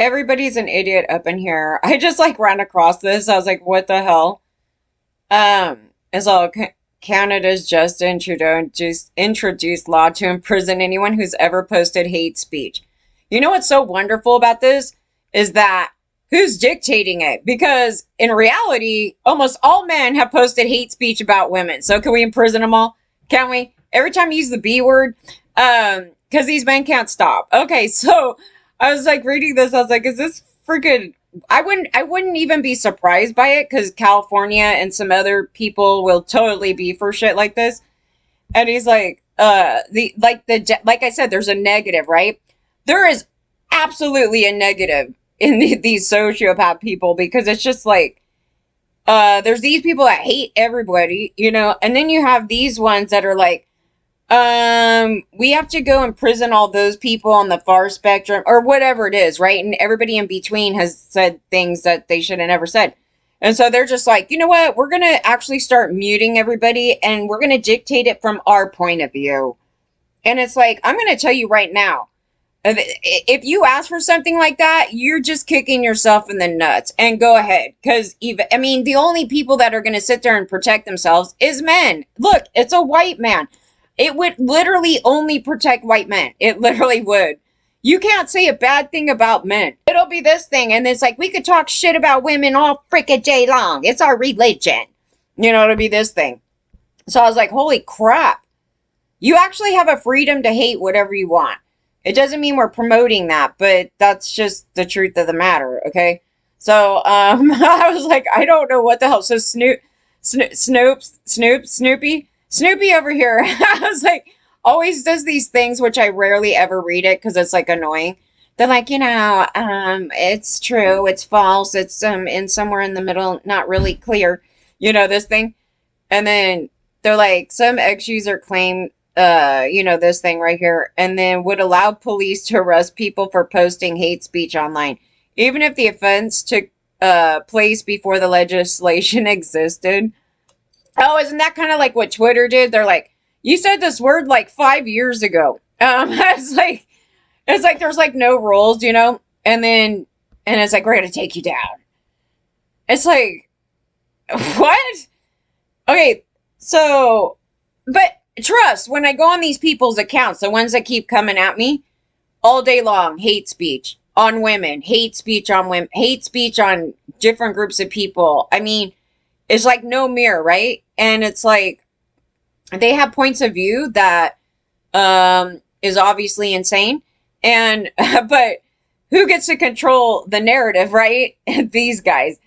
everybody's an idiot up in here. I just like ran across this. I was like, what the hell? It's all Canada's Justin Trudeau just introduced law to imprison anyone who's ever posted hate speech. You know what's so wonderful about this is that who's dictating it? Because in reality, almost all men have posted hate speech about women. So can we imprison them all? Can we? Every time you use the B word, because these men can't stop. Okay, so I was like reading this. I was like, is this freaking? I wouldn't even be surprised by it because California and some other people will totally be for shit like this. And he's like, like I said, there's a negative, right? There is absolutely a negative in these sociopath people because it's just like, there's these people that hate everybody, and then you have these ones that are like, we have to go imprison all those people on the far spectrum or whatever it is, right? And everybody in between has said things that they should have never said. And so they're just like, you know what? We're going to actually start muting everybody and we're going to dictate it from our point of view. And it's like, I'm going to tell you right now, if you ask for something like that, you're just kicking yourself in the nuts and go ahead. Because the only people that are going to sit there and protect themselves is men. Look, it's a white man. It would literally only protect white men. It literally would. You can't say a bad thing about men. It'll be this thing. And it's like, we could talk shit about women all freaking day long. It's our religion. It'll be this thing. So I was like, holy crap. You actually have a freedom to hate whatever you want. It doesn't mean we're promoting that, but that's just the truth of the matter, okay? So, I was like, I don't know what the hell. So Snoopy over here, I was like, always does these things, which I rarely ever read it because it's like annoying. They're like, it's true, it's false, it's in somewhere in the middle, not really clear, this thing. And then they're like, some ex-user claim, this thing right here, and then would allow police to arrest people for posting hate speech online, even if the offense took place before the legislation existed. Oh, isn't that kind of like what Twitter did? They're like, you said this word like 5 years ago. It's like there's like no rules, and it's like, we're going to take you down. It's like, what? Okay, so, but trust, when I go on these people's accounts, the ones that keep coming at me all day long, hate speech on women, hate speech on women, hate speech on different groups of people. It's like no mirror, right? And it's like they have points of view that is obviously insane. And but who gets to control the narrative, right? These guys.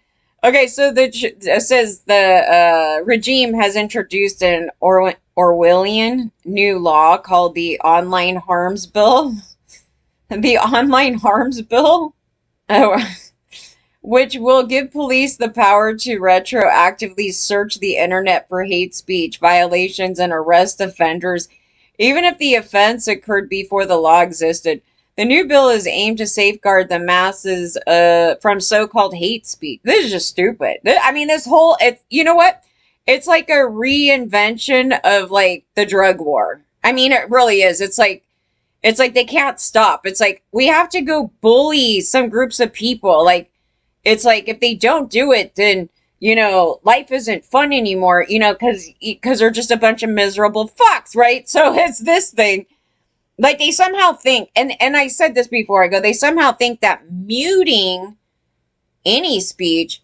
Okay, so it says the regime has introduced an Orwellian new law called the Online Harms Bill. The Online Harms Bill? Oh, which will give police the power to retroactively search the internet for hate speech violations and arrest offenders, even if the offense occurred before the law existed. The new bill is aimed to safeguard the masses from so-called hate speech. This is just stupid. You know what? It's like a reinvention of like the drug war. It really is. It's like they can't stop. It's like we have to go bully some groups of people. Like, it's like if they don't do it, then, life isn't fun anymore, because they're just a bunch of miserable fucks, right? So it's this thing. Like they somehow think, and I said this before, they somehow think that muting any speech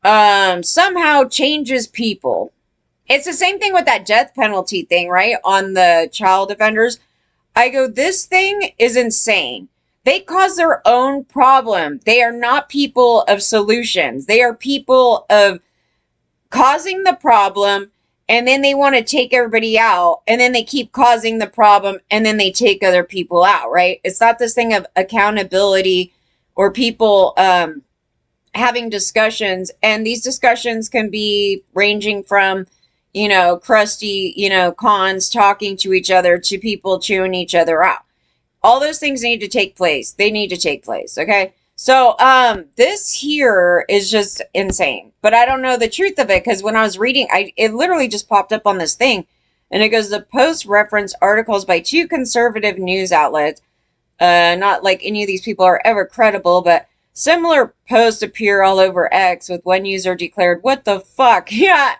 somehow changes people. It's the same thing with that death penalty thing, right? On the child offenders. This thing is insane. They cause their own problem. They are not people of solutions. They are people of causing the problem, and then they want to take everybody out, and then they keep causing the problem, and then they take other people out, right? It's not this thing of accountability or people having discussions, and these discussions can be ranging from, crusty, cons talking to each other to people chewing each other out. All those things need to take place. They need to take place, okay? So, this here is just insane. But I don't know the truth of it, because when I was reading, it literally just popped up on this thing. And it goes, the post reference articles by two conservative news outlets Not like any of these people are ever credible, but similar posts appear all over X with one user declared, "What the fuck?" Yeah.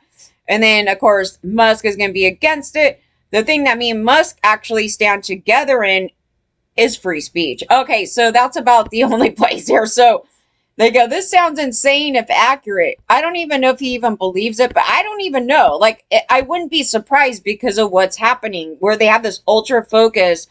And then, of course, Musk is going to be against it. The thing that me and Musk actually stand together in is free speech. Okay, so that's about the only place here. So they go, "This sounds insane if accurate." I don't even know if he even believes it, but I don't even know. Like, I wouldn't be surprised because of what's happening, where they have this ultra focus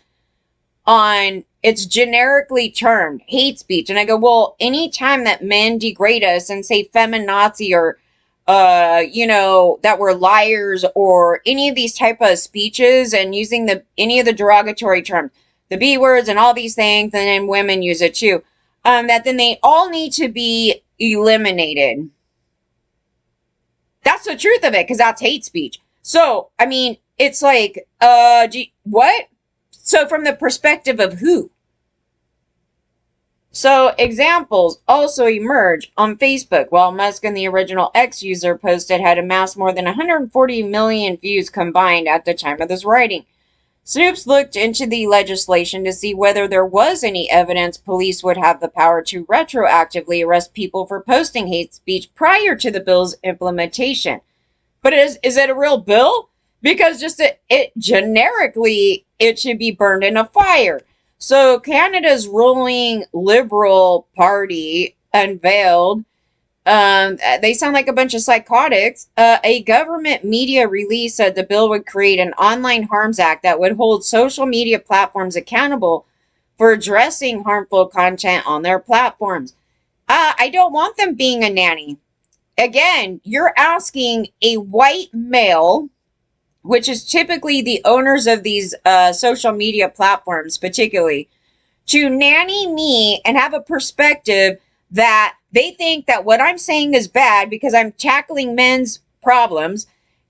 on, it's generically termed hate speech. And I go, well, anytime that men degrade us and say feminazi or, that we're liars or any of these type of speeches and using any of the derogatory terms, the B words and all these things, and then women use it too, that then they all need to be eliminated. That's the truth of it, because that's hate speech. So, I mean, it's like, what? So from the perspective of who? So examples also emerge on Facebook. While Musk and the original X user posted had amassed more than 140 million views combined at the time of this writing. Snopes looked into the legislation to see whether there was any evidence police would have the power to retroactively arrest people for posting hate speech prior to the bill's implementation. But is it a real bill? Because just it generically, it should be burned in a fire. So Canada's ruling Liberal Party unveiled, they sound like a bunch of psychotics. A government media release said the bill would create an online harms act that would hold social media platforms accountable for addressing harmful content on their platforms. I don't want them being a nanny. Again, you're asking a white male, which is typically the owners of these social media platforms, particularly, to nanny me and have a perspective that they think that what I'm saying is bad because I'm tackling men's problems.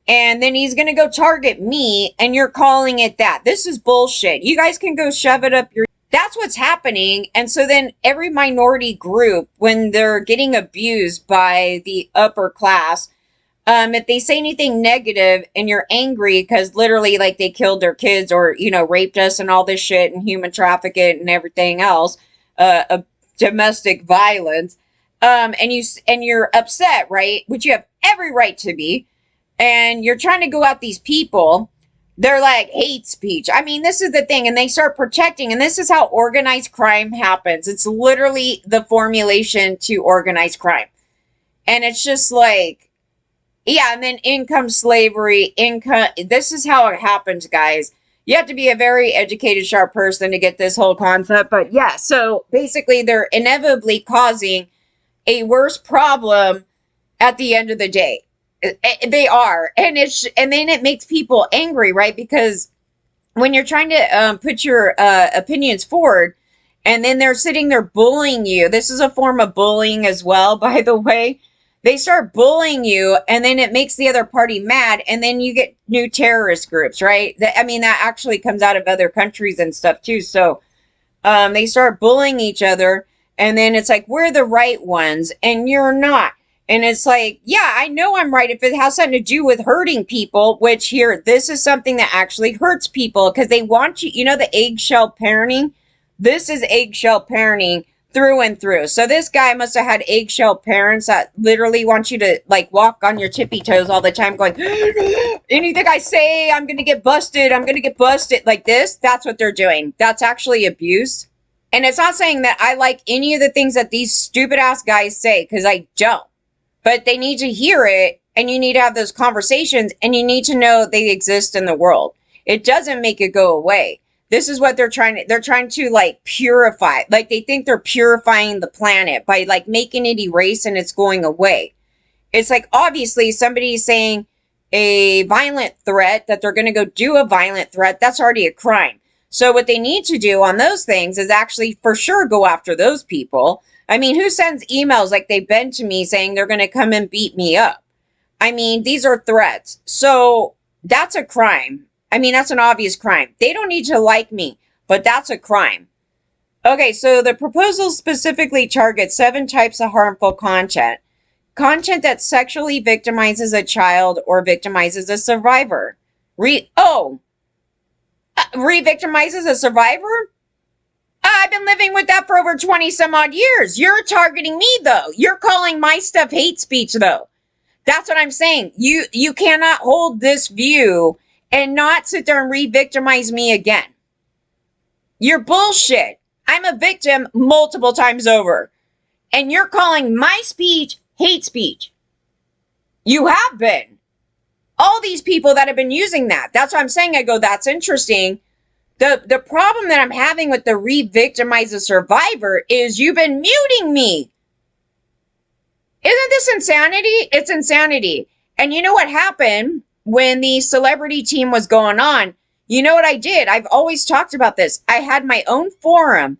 And then he's going to go target me and you're calling it that. This is bullshit. You guys can go shove it up your... That's what's happening. And so then every minority group, when they're getting abused by the upper class, if they say anything negative and you're angry because literally like they killed their kids or, raped us and all this shit and human traffic it and everything else, domestic violence, and you're upset, right? Which you have every right to be. And you're trying to go at these people. They're like hate speech. I mean, this is the thing. And they start protecting. And this is how organized crime happens. It's literally the formulation to organized crime. And it's just like, yeah, and then income slavery, this is how it happens, guys. You have to be a very educated, sharp person to get this whole concept. But yeah, so basically they're inevitably causing a worse problem at the end of the day. They are. And then it makes people angry, right? Because when you're trying to put your opinions forward and then they're sitting there bullying you, this is a form of bullying as well, by the way. They start bullying you and then it makes the other party mad and then you get new terrorist groups, right? That actually comes out of other countries and stuff too. So they start bullying each other and then it's like, we're the right ones and you're not. And it's like, yeah, I know I'm right if it has something to do with hurting people, which here, this is something that actually hurts people because they want you, the eggshell parenting. This is eggshell parenting through and through. So this guy must have had eggshell parents that literally want you to like walk on your tippy toes all the time going, anything I say, I'm going to get busted. I'm going to get busted like this. That's what they're doing. That's actually abuse. And it's not saying that I like any of the things that these stupid ass guys say, because I don't. But they need to hear it and you need to have those conversations and you need to know they exist in the world. It doesn't make it go away. This is what they're trying to like purify. Like they think they're purifying the planet by like making it erase and it's going away. It's like obviously somebody's saying a violent threat that they're going to go do a violent threat. That's already a crime. So what they need to do on those things is actually for sure go after those people. I mean, who sends emails like they've been to me saying they're going to come and beat me up? I mean, these are threats. So that's a crime. I mean, that's an obvious crime. They don't need to like me, but that's a crime. Okay, so the proposal specifically targets 7 types of harmful content. Content that sexually victimizes a child or victimizes a survivor. Re-victimizes a survivor? I've been living with that for over 20 some odd years. You're targeting me though. You're calling my stuff hate speech though. That's what I'm saying. You cannot hold this view and not sit there and re-victimize me again. You're bullshit. I'm a victim multiple times over. And you're calling my speech hate speech. You have been. All these people that have been using that. That's what I'm saying. I go, that's interesting. The problem that I'm having with the re-victimize a survivor is you've been muting me. Isn't this insanity? It's insanity. And you know what happened when the celebrity team was going on? You know what I did? I've always talked about this. I had my own forum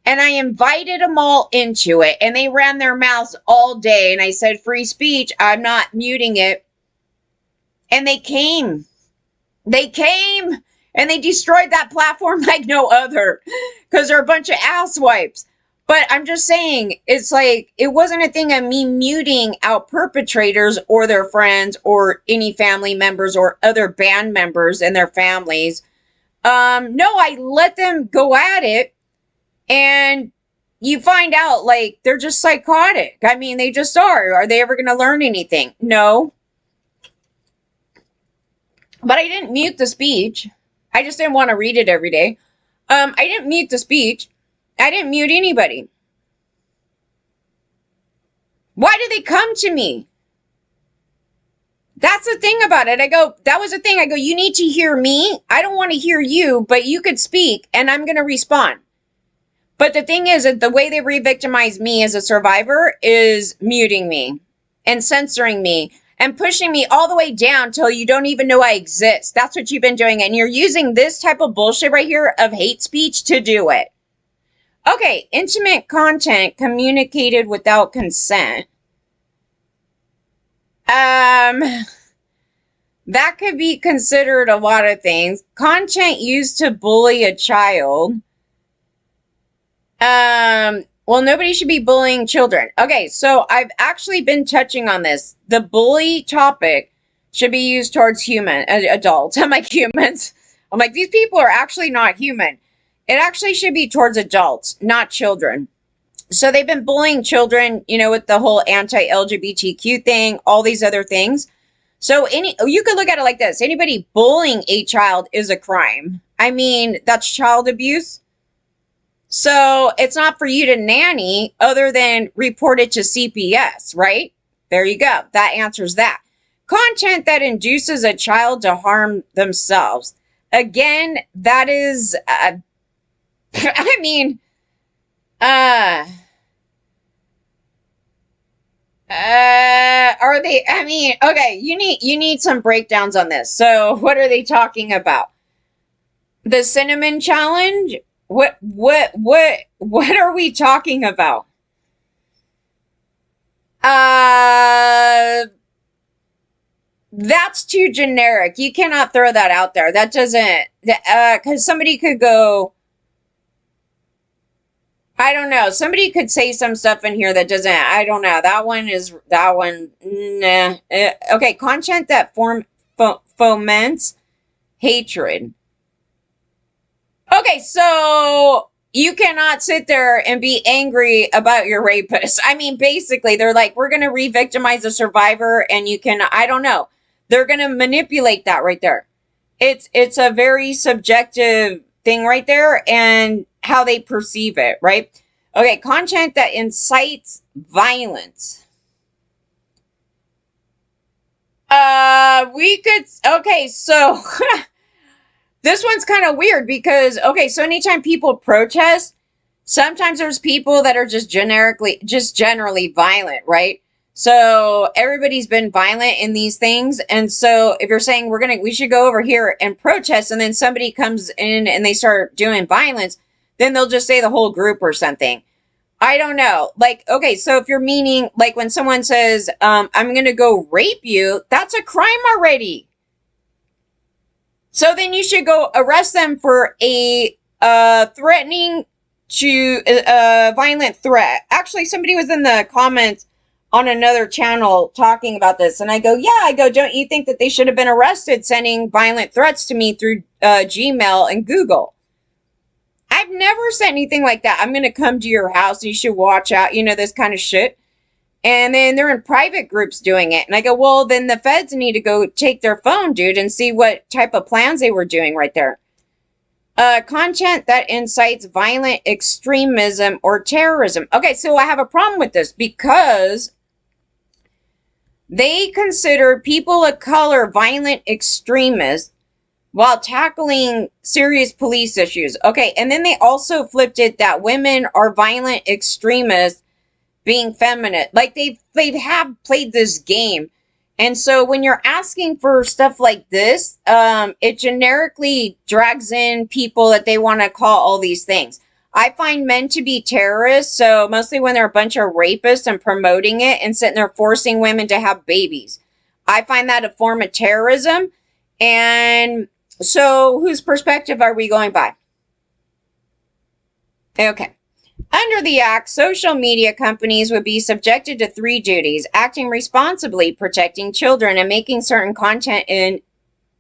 and I invited them all into it and they ran their mouths all day. And I said, free speech. I'm not muting it. And they came. They came and they destroyed that platform like no other because they're a bunch of asswipes. But I'm just saying, it's like, it wasn't a thing of me muting out perpetrators or their friends or any family members or other band members and their families. No, I let them go at it. And you find out, like, they're just psychotic. I mean, they just are. Are they ever going to learn anything? No. But I didn't mute the speech. I just didn't want to read it every day. I didn't mute the speech. I didn't mute anybody. Why do they come to me? That's the thing about it. I go, that was the thing. I go, you need to hear me. I don't want to hear you, but you could speak and I'm going to respond. But the thing is that the way they re-victimize me as a survivor is muting me and censoring me and pushing me all the way down till you don't even know I exist. That's what you've been doing. And you're using this type of bullshit right here of hate speech to do it. Okay, intimate content communicated without consent. That could be considered a lot of things. Content used to bully a child. Well, nobody should be bullying children. Okay, so I've actually been touching on this. The bully topic should be used towards adults. I'm like, humans. I'm like, these people are actually not human. It actually should be towards adults, not children. So they've been bullying children, you know, with the whole anti-LGBTQ thing, all these other things. So you could look at it like this. Anybody bullying a child is a crime. I mean, that's child abuse. So it's not for you to nanny other than report it to CPS, right? There you go. That answers that. Content that induces a child to harm themselves. Again, that is... I mean, are they, I mean, okay, you need some breakdowns on this. So what are they talking about? The cinnamon challenge? What are we talking about? That's too generic. You cannot throw that out there. That doesn't, because somebody could go, I don't know. Somebody could say some stuff in here that doesn't, I don't know. That one, nah. Okay, content that foments hatred. Okay, so you cannot sit there and be angry about your rapist. I mean, basically, they're like, we're going to re-victimize a survivor, and you can, I don't know. They're going to manipulate that right there. It's a very subjective thing right there, and how they perceive it, right? Okay, content that incites violence. Okay, so this one's kind of weird because, okay, so anytime people protest, sometimes there's people that are just generally violent, right? So everybody's been violent in these things. And so if you're saying we should go over here and protest, and then somebody comes in and they start doing violence, then they'll just say the whole group or something. I don't know. Like, okay, so if you're meaning, like when someone says, I'm going to go rape you, that's a crime already. So then you should go arrest them for a threatening to a violent threat. Actually, somebody was in the comments on another channel talking about this. And I go, don't you think that they should have been arrested sending violent threats to me through Gmail and Google? I've never said anything like that. I'm going to come to your house and you should watch out, this kind of shit. And then they're in private groups doing it. And I go, well, then the feds need to go take their phone, dude, and see what type of plans they were doing right there. Content that incites violent extremism or terrorism. Okay, so I have a problem with this because they consider people of color violent extremists while tackling serious police issues. Okay, and then they also flipped it that women are violent extremists being feminine. Like they have played this game. And so when you're asking for stuff like this, it generically drags in people that they want to call all these things. I find men to be terrorists, so mostly when they're a bunch of rapists and promoting it and sitting there forcing women to have babies. I find that a form of terrorism. And so whose perspective are we going by? Okay. Under the Act, social media companies would be subjected to 3 duties: acting responsibly, protecting children, and making certain content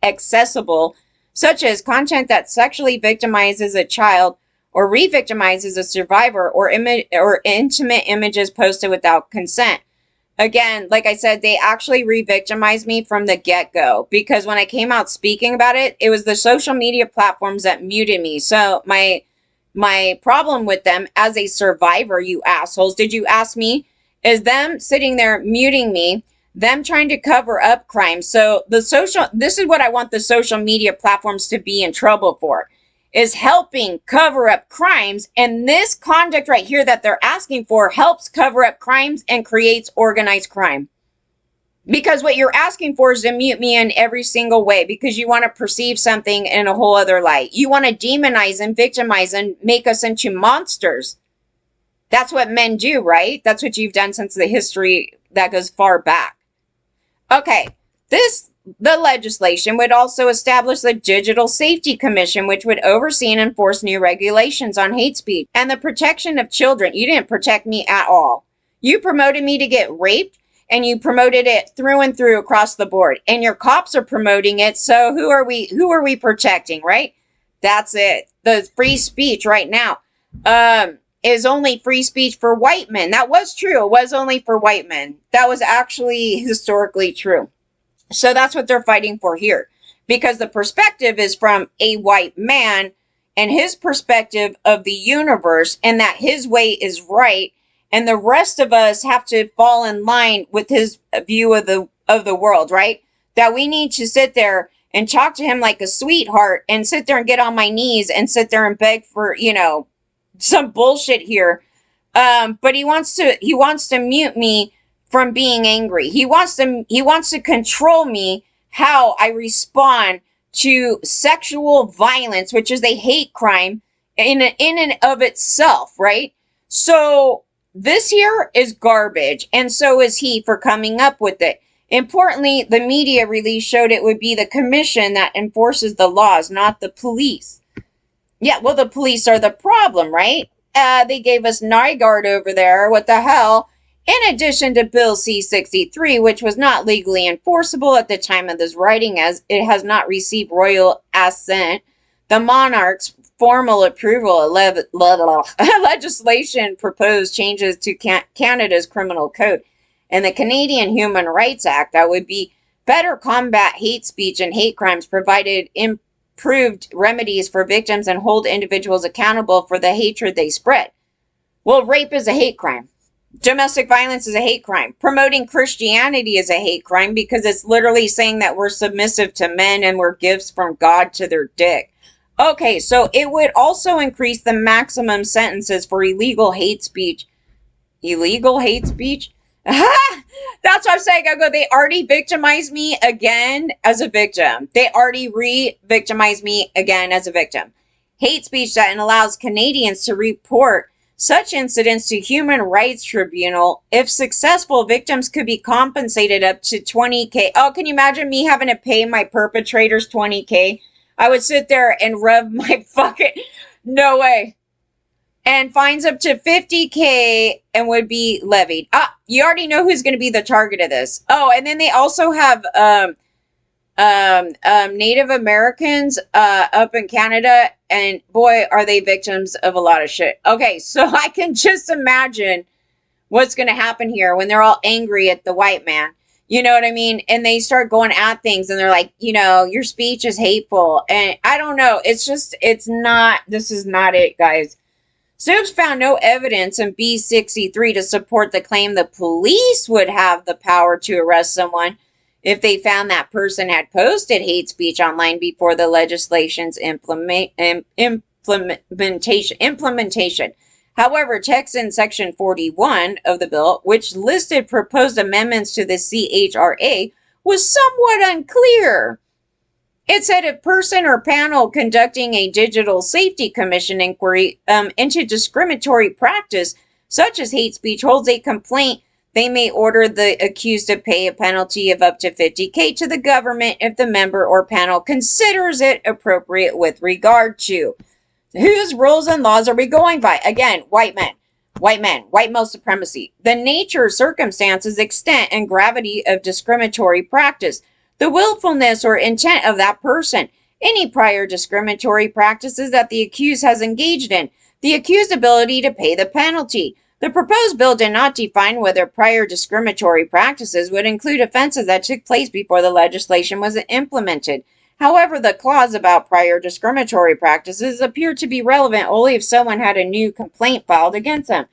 inaccessible, such as content that sexually victimizes a child or re-victimizes a survivor, or intimate images posted without consent. Again, like I said, they actually re-victimized me from the get-go, because when I came out speaking about it, it was the social media platforms that muted me. So my problem with them as a survivor, you assholes, did you ask me, is them sitting there muting me, them trying to cover up crime. So this is what I want the social media platforms to be in trouble for, is helping cover up crimes. And this conduct right here that they're asking for helps cover up crimes and creates organized crime. Because what you're asking for is to mute me in every single way, because you want to perceive something in a whole other light. You want to demonize and victimize and make us into monsters. That's what men do, right? That's what you've done since the history that goes far back. Okay, the legislation would also establish the Digital Safety Commission, which would oversee and enforce new regulations on hate speech and the protection of children. You didn't protect me at all. You promoted me to get raped, and you promoted it through and through across the board. And your cops are promoting it. So who are we protecting, right? That's it. The free speech right now is only free speech for white men. That was true. It was only for white men. That was actually historically true. So that's what they're fighting for here. Because the perspective is from a white man and his perspective of the universe, and that his way is right. And the rest of us have to fall in line with his view of the world, right? That we need to sit there and talk to him like a sweetheart and sit there and get on my knees and sit there and beg for, some bullshit here. But he wants to mute me from being angry. He wants to control me, how I respond to sexual violence, which is a hate crime in and of itself, right? So this here is garbage, and so is he for coming up with it. Importantly, the media release showed it would be the commission that enforces the laws, not the police. Yeah, well, the police are the problem, right? They gave us Nygaard over there. What the hell? In addition to Bill C-63, which was not legally enforceable at the time of this writing, as it has not received royal assent, the monarch's formal approval of legislation proposed changes to Canada's criminal code and the Canadian Human Rights Act that would be better combat hate speech and hate crimes, provided improved remedies for victims, and hold individuals accountable for the hatred they spread. Well, rape is a hate crime. Domestic violence is a hate crime. Promoting Christianity is a hate crime, because it's literally saying that we're submissive to men and we're gifts from God to their dick. Okay, so it would also increase the maximum sentences for illegal hate speech. Illegal hate speech? That's what I'm saying. They already victimized me again as a victim. They already re-victimized me again as a victim. Hate speech that allows Canadians to report such incidents to Human Rights Tribunal. If successful, victims could be compensated up to $20,000. Oh, can you imagine me having to pay my perpetrators $20,000? I would sit there and rub my fucking... No way. And fines up to $50,000 and would be levied. You already know who's going to be the target of this. Oh, and then they also have Native Americans up in Canada, and boy, are they victims of a lot of shit. Okay, so I can just imagine what's going to happen here when they're all angry at the white man. You know what I mean? And they start going at things and they're like, your speech is hateful. And I don't know. This is not it, guys. Snopes found no evidence in B63 to support the claim the police would have the power to arrest someone if they found that person had posted hate speech online before the legislation's implementation. However, text in Section 41 of the bill, which listed proposed amendments to the CHRA, was somewhat unclear. It said a person or panel conducting a Digital Safety Commission inquiry into discriminatory practice, such as hate speech, holds a complaint, they may order the accused to pay a penalty of up to $50,000 to the government if the member or panel considers it appropriate with regard to. Whose rules and laws are we going by? Again, white men, white male supremacy. The nature, circumstances, extent, and gravity of discriminatory practice. The willfulness or intent of that person. Any prior discriminatory practices that the accused has engaged in. The accused's ability to pay the penalty. The proposed bill did not define whether prior discriminatory practices would include offenses that took place before the legislation was implemented. However, the clause about prior discriminatory practices appeared to be relevant only if someone had a new complaint filed against them.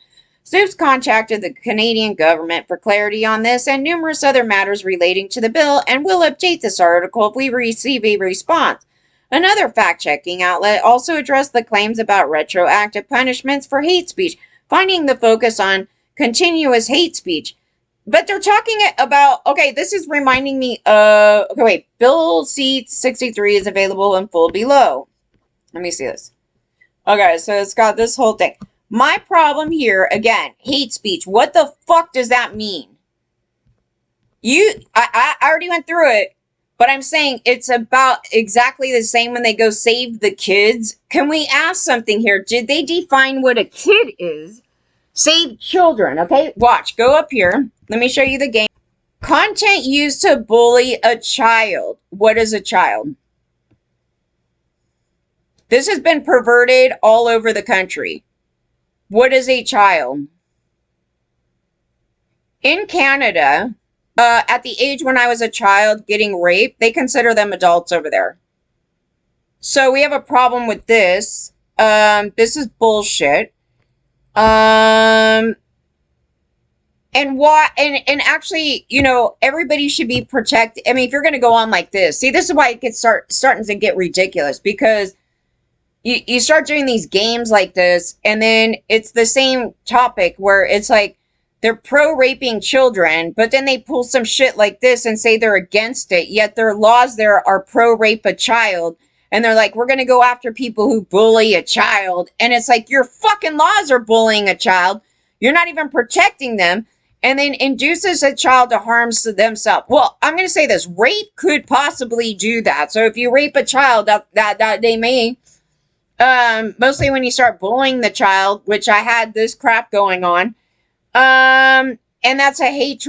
Snopes contacted the Canadian government for clarity on this and numerous other matters relating to the bill and will update this article if we receive a response. Another fact-checking outlet also addressed the claims about retroactive punishments for hate speech, finding the focus on continuous hate speech. But they're talking about, okay, this is reminding me of, okay, wait, Bill C-63 is available in full below. Let me see this. Okay, so it's got this whole thing. My problem here, again, hate speech. What the fuck does that mean? I already went through it, but I'm saying it's about exactly the same when they go save the kids. Can we ask something here? Did they define what a kid is? Save children, okay? Watch, go up here. Let me show you the game. Content used to bully a child. What is a child? This has been perverted all over the country. What is a child? In Canada, at the age when I was a child getting raped, they consider them adults over there. So we have a problem with this. This is bullshit. And why, and actually, everybody should be protected. I mean, if you're going to go on like this, see, this is why it gets starting to get ridiculous, because you start doing these games like this, and then it's the same topic where it's like they're pro-raping children, but then they pull some shit like this and say they're against it, yet their laws there are pro-rape a child. And they're like, we're going to go after people who bully a child. And it's like, your fucking laws are bullying a child. You're not even protecting them. And then induces a child to harm themselves. Well, I'm going to say this. Rape could possibly do that. So if you rape a child, that they may. Mostly when you start bullying the child, which I had this crap going on. And that's a hate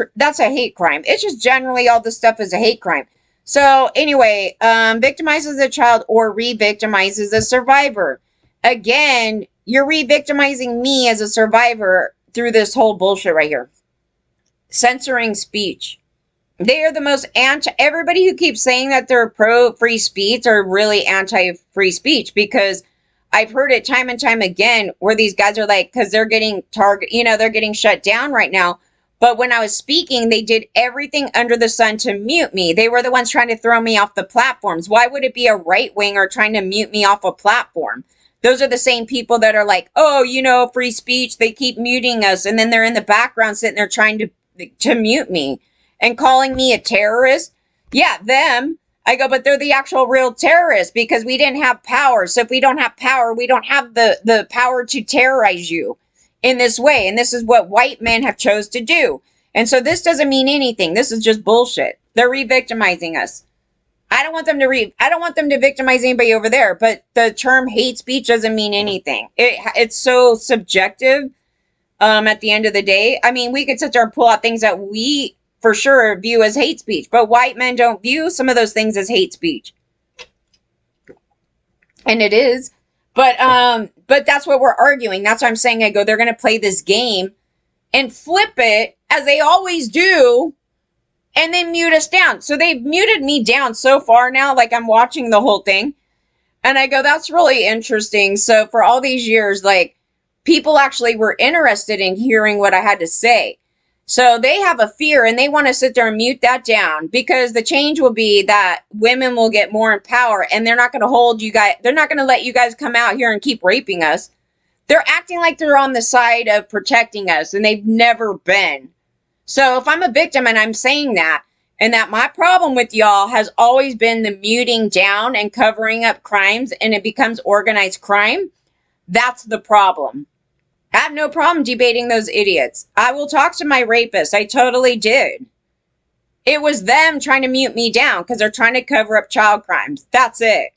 crime. It's just generally all this stuff is a hate crime. So anyway, victimizes a child or re-victimizes a survivor. Again, you're re-victimizing me as a survivor through this whole bullshit right here. Censoring speech. They are the most everybody who keeps saying that they're pro-free speech are really anti-free speech, because I've heard it time and time again where these guys are like, because they're getting they're getting shut down right now. But when I was speaking, they did everything under the sun to mute me. They were the ones trying to throw me off the platforms. Why would it be a right-winger trying to mute me off a platform? Those are the same people that are like, oh, free speech. They keep muting us. And then they're in the background sitting there trying to mute me and calling me a terrorist. Yeah, them. I go, but they're the actual real terrorists because we didn't have power. So if we don't have power, we don't have the power to terrorize you in this way. And this is what white men have chose to do. And so this doesn't mean anything. This is just bullshit. They're re-victimizing us. I don't want them to victimize anybody over there, but the term hate speech doesn't mean anything. It's so subjective at the end of the day. I mean, we could sit there and pull out things that we for sure view as hate speech, but white men don't view some of those things as hate speech. And it is. But that's what we're arguing. That's why I'm saying, I go, they're going to play this game and flip it as they always do, and they mute us down. So they've muted me down so far now, like I'm watching the whole thing. And I go, that's really interesting. So for all these years, like, people actually were interested in hearing what I had to say. So they have a fear and they want to sit there and mute that down, because the change will be that women will get more in power, and they're not going to hold you guys. They're not going to let you guys come out here and keep raping us. They're acting like they're on the side of protecting us, and they've never been. So if I'm a victim and I'm saying that, and that my problem with y'all has always been the muting down and covering up crimes, and it becomes organized crime, that's the problem. I have no problem debating those idiots. I will talk to my rapist. I totally did. It was them trying to mute me down because they're trying to cover up child crimes. That's it.